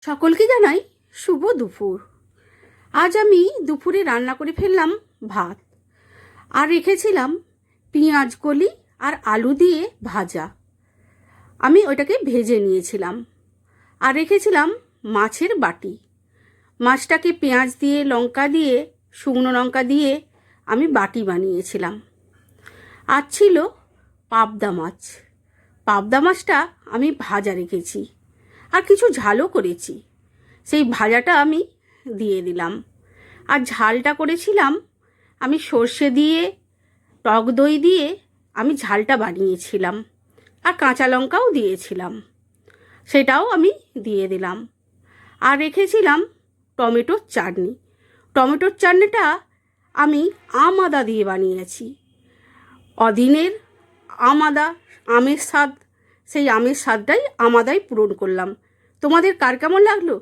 সকলকে জানাই শুভ দুপুর। আজ আমি দুপুরে রান্না করে ফেললাম ভাত, আর রেখেছিলাম পেঁয়াজ কলি আর আলু দিয়ে ভাজা। আমি ওইটাকে ভেজে নিয়েছিলাম। আর রেখেছিলাম মাছের বাটি। মাছটাকে পেঁয়াজ দিয়ে, লঙ্কা দিয়ে, শুকনো লঙ্কা দিয়ে আমি বাটি বানিয়েছিলাম। আর ছিল পাবদা মাছ। পাবদা মাছটা আমি ভাজা রেখেছি, আর কিছু ঝালও করেছি। সেই ভাজাটা আমি দিয়ে দিলাম। আর ঝালটা করেছিলাম আমি সর্ষে দিয়ে, টক দই দিয়ে আমি ঝালটা বানিয়েছিলাম। আর কাঁচা লঙ্কাও দিয়েছিলাম, সেটাও আমি দিয়ে দিলাম। আর রেখেছিলাম টমেটোর চাটনি। টমেটোর চাটনিটা আমি আম আদা দিয়ে বানিয়েছি। অদিনের আম আদা, আমের স্বাদ, সেই আমের স্বাদটাই আম আদায় পূরণ করলাম। তোমাদের কার কেমন লাগলো?